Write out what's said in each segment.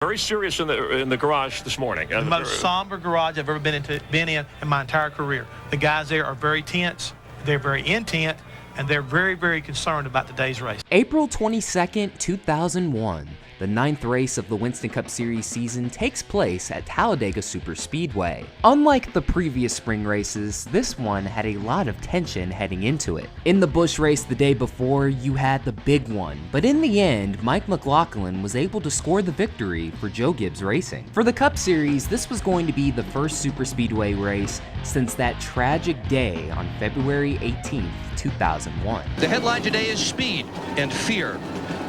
Very serious in the garage this morning. The most somber garage I've ever been in my entire career. The guys there are very tense, they're very intent, and they're very, very concerned about today's race. April 22nd, 2001. The 9th race of the Winston Cup Series season takes place at Talladega Superspeedway. Unlike the previous spring races, this one had a lot of tension heading into it. In the Busch race the day before, you had the big one, but in the end, Mike McLaughlin was able to score the victory for Joe Gibbs Racing. For the Cup Series, this was going to be the first Superspeedway race since that tragic day on February 18th, 2001. The headline today is Speed and Fear.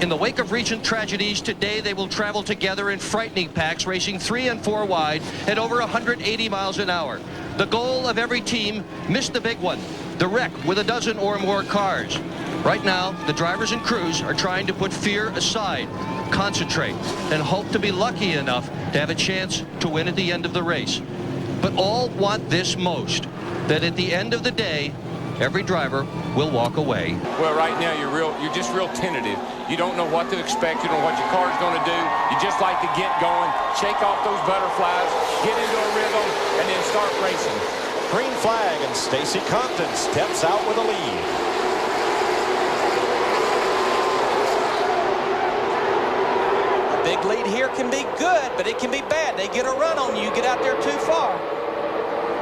In the wake of recent tragedies, today they will travel together in frightening packs, racing 3 and 4 wide at over 180 miles an hour. The goal of every team, miss the big one, the wreck with a dozen or more cars. Right now, the drivers and crews are trying to put fear aside, concentrate, and hope to be lucky enough to have a chance to win at the end of the race. But all want this most, that at the end of the day, every driver will walk away. Well, right now you're just real tentative. You don't know what to expect. You don't know what your car's going to do. You just like to get going, shake off those butterflies, get into a rhythm, and then start racing. Green flag, and Stacy Compton steps out with a lead. A big lead here can be good, but it can be bad. They get a run on you, get out there too far.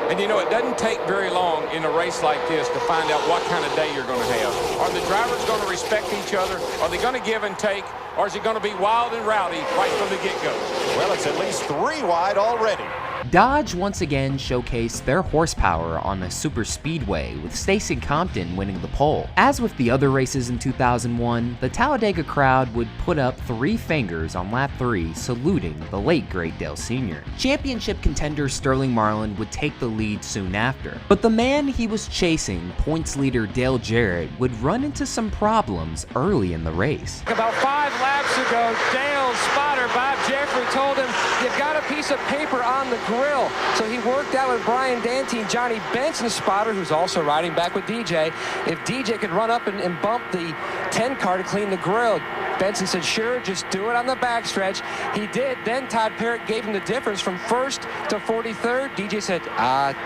And you know, it doesn't take very long in a race like this to find out what kind of day you're going to have. Are the drivers going to respect each other? Are they going to give and take? Or is it going to be wild and rowdy right from the get-go? Well, it's at least 3 wide already. Dodge once again showcased their horsepower on a super speedway, with Stacy Compton winning the pole. As with the other races in 2001, the Talladega crowd would put up 3 fingers on lap 3, saluting the late great Dale Sr. Championship contender Sterling Marlin would take the lead soon after, but the man he was chasing, points leader Dale Jarrett, would run into some problems early in the race. About 5 laps ago, Dale's spotter, Bob Jeffrey, told him, "You've got a piece of paper on the grill." So he worked out with Brian Dante and Johnny Benson's spotter, who's also riding back with DJ, if DJ could run up and bump the 10 car to clean the grill. Benson said, "Sure, just do it on the backstretch." He did. Then Todd Parrott gave him the difference from 1st to 43rd. DJ said,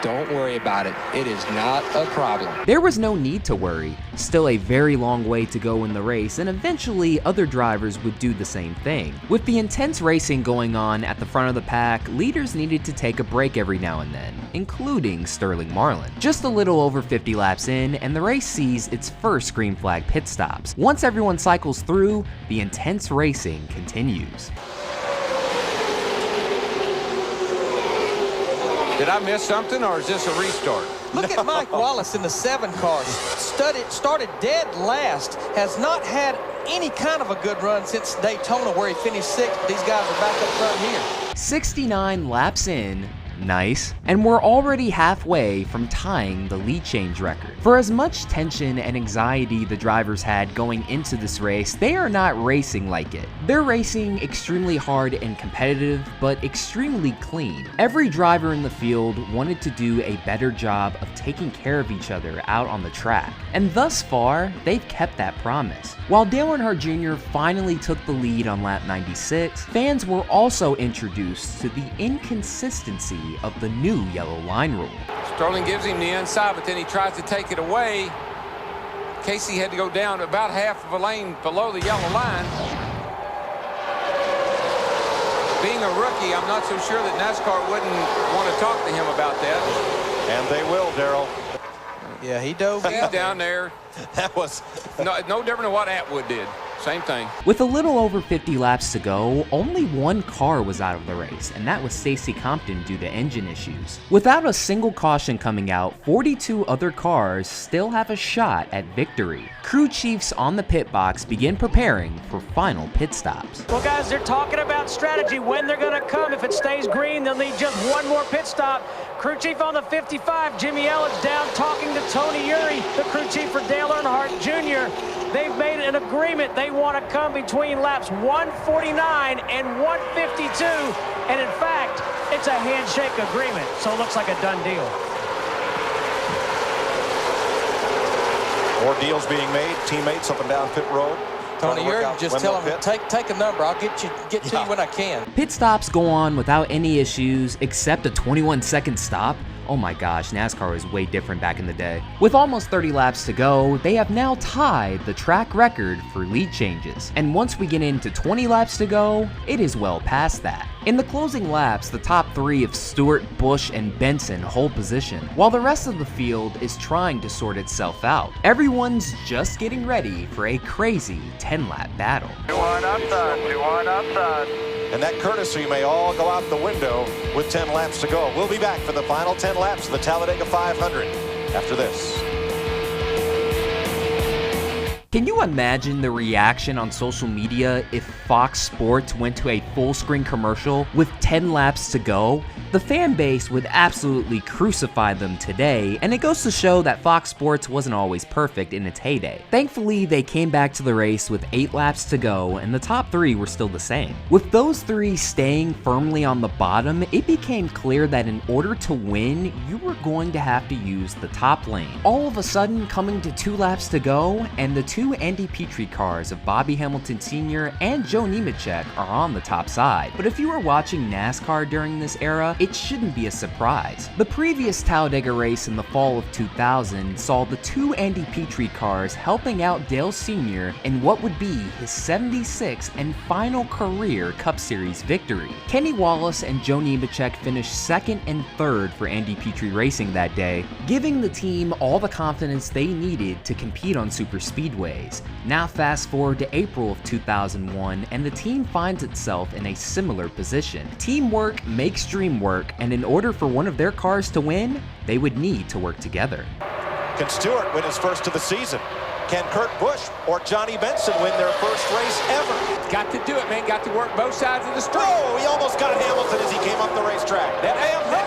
"Don't worry about it. It is not a problem." There was no need to worry. Still a very long way to go in the race, and eventually other drivers would do the same thing. With the intense racing going on at the front of the pack, leaders needed to take a break every now and then, including Sterling Marlin. Just a little over 50 laps in, and the race sees its first green flag pit stops. Once everyone cycles through, the intense racing continues. Did I miss something, or is this a restart? Look at Mike Wallace in the 7 car. Started dead last. Has not had any kind of a good run since Daytona, where he finished 6th. These guys are back up front here. 69 laps in. Nice. And we're already halfway from tying the lead change record. For as much tension and anxiety the drivers had going into this race, they are not racing like it. They're racing extremely hard and competitive, but extremely clean. Every driver in the field wanted to do a better job of taking care of each other out on the track. And thus far, they've kept that promise. While Dale Earnhardt Jr. finally took the lead on lap 96, fans were also introduced to the inconsistency of the new yellow line rule. Sterling gives him the inside, but then he tries to take it away. Casey had to go down about half of a lane below the yellow line. Being a rookie, I'm not so sure that NASCAR wouldn't want to talk to him about that. And they will, Darrell. Yeah, he dove He's down there. That was no different than what Atwood did. Same thing. With a little over 50 laps to go, only 1 car was out of the race, and that was Stacy Compton due to engine issues. Without a single caution coming out, 42 other cars still have a shot at victory. Crew chiefs on the pit box begin preparing for final pit stops. Well, guys, they're talking about strategy, when they're going to come. If it stays green, they'll need just 1 more pit stop. Crew chief on the 55, Jimmy Elledge, down talking to Tony Uri, the crew chief for Dale Earnhardt Jr. They've made an agreement. They want to come between laps 149 and 152. And in fact, it's a handshake agreement. So it looks like a done deal. more deals being made. Teammates up and down pit road Tony, you're just tell him, take a number. I'll get to you when I can. Pit stops go on without any issues except a 21-second stop. Oh my gosh, NASCAR was way different back in the day. With almost 30 laps to go, they have now tied the track record for lead changes. And once we get into 20 laps to go, it is well past that. In the closing laps, the top three of Stewart, Busch, and Benson hold position, while the rest of the field is trying to sort itself out. Everyone's just getting ready for a crazy 10-lap battle. 2-1 outside. And that courtesy may all go out the window with 10 laps to go. We'll be back for the final 10 laps of the Talladega 500 after this. Can you imagine the reaction on social media if Fox Sports went to a full-screen commercial with 10 laps to go? The fan base would absolutely crucify them today, and it goes to show that Fox Sports wasn't always perfect in its heyday. Thankfully, they came back to the race with 8 laps to go, and the top 3 were still the same. With those 3 staying firmly on the bottom, it became clear that in order to win, you were going to have to use the top lane. All of a sudden, coming to 2 laps to go, and the 2 Andy Petrie cars of Bobby Hamilton Sr. and Joe Nemechek are on the top side. But if you were watching NASCAR during this era, it shouldn't be a surprise. The previous Talladega race in the fall of 2000 saw the 2 Andy Petrie cars helping out Dale Sr. in what would be his 76th and final career Cup Series victory. Kenny Wallace and Joe Nemechek finished 2nd and 3rd for Andy Petrie Racing that day, giving the team all the confidence they needed to compete on super speedways. Now fast forward to April of 2001 and the team finds itself in a similar position. Teamwork makes dream work, and in order for one of their cars to win, they would need to work together. Can Stewart win his first of the season? Can Kurt Busch or Johnny Benson win their first race ever? Got to do it, man. Got to work both sides of the street. Oh, he almost got Hamilton as he came up the racetrack. That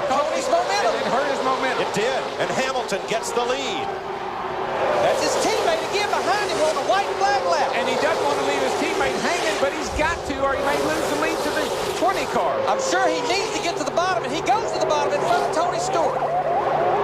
hurt his momentum. It hurt his momentum. It did, and Hamilton gets the lead. That's his teammate again behind him on a white flag lap. And he doesn't want to leave his teammate hanging, but he's got to, or he may lose the lead to the 20 car. I'm sure he needs to get to the bottom, and he goes to the bottom in front of Tony Stewart.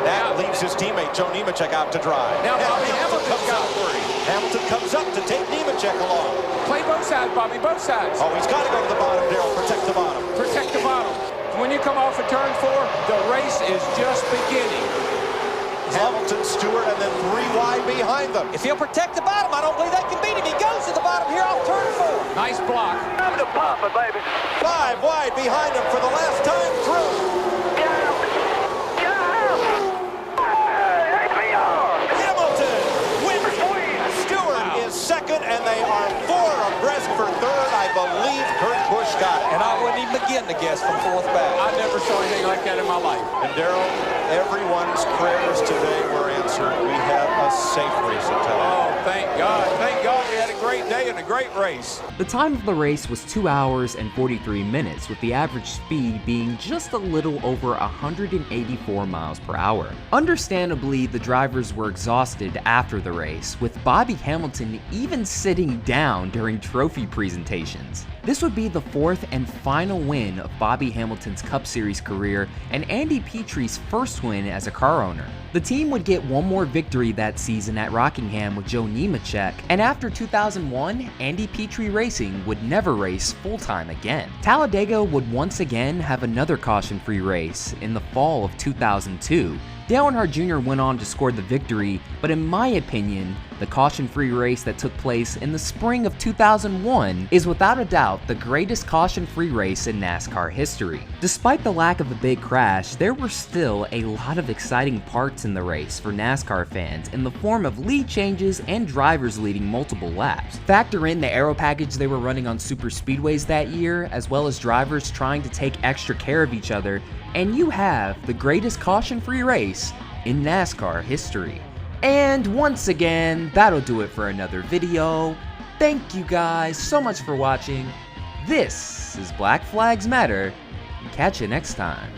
That leaves his teammate Joe Nemechek out to drive. Now Bobby Hamilton's got to worry. Hamilton comes up to take Nemechek along. Play both sides, Bobby, both sides. Oh, he's got to go to the bottom, Darrell. Protect the bottom. Protect the bottom. When you come off of turn 4, the race is just beginning. Hamilton, Stewart, and then 3 wide behind them. If he'll protect the bottom, I don't believe they can beat him. He goes to the bottom here off turn 4. Nice block. Time to pump it, baby. 5 wide behind him for the last time through. Hamilton wins it. Stewart is 2nd, and they are 4 abreast for 3rd. I believe Kurt Busch got it. And I wouldn't even begin to guess from 4th back. I never saw anything like that in my life. And Darrell, everyone's prayers today were answered. We had a safe race at Talladega. Oh, thank God. Thank God we had a great day and a great race. The time of the race was 2 hours and 43 minutes, with the average speed being just a little over 184 miles per hour. Understandably, the drivers were exhausted after the race, with Bobby Hamilton even sitting down during trophy presentations. This would be the 4th and final win of Bobby Hamilton's Cup Series career and Andy Petrie's first win as a car owner. The team would get one more victory that season at Rockingham with Joe Nemechek, and after 2001, Andy Petrie Racing would never race full-time again. Talladega would once again have another caution-free race in the fall of 2002. Dale Earnhardt Jr. went on to score the victory, but in my opinion, the caution-free race that took place in the spring of 2001 is without a doubt the greatest caution-free race in NASCAR history. Despite the lack of a big crash, there were still a lot of exciting parts in the race for NASCAR fans in the form of lead changes and drivers leading multiple laps. Factor in the aero package they were running on super speedways that year, as well as drivers trying to take extra care of each other, and you have the greatest caution-free race in NASCAR history. And once again, that'll do it for another video. Thank you guys so much for watching. This is Black Flags Matter. Catch you next time.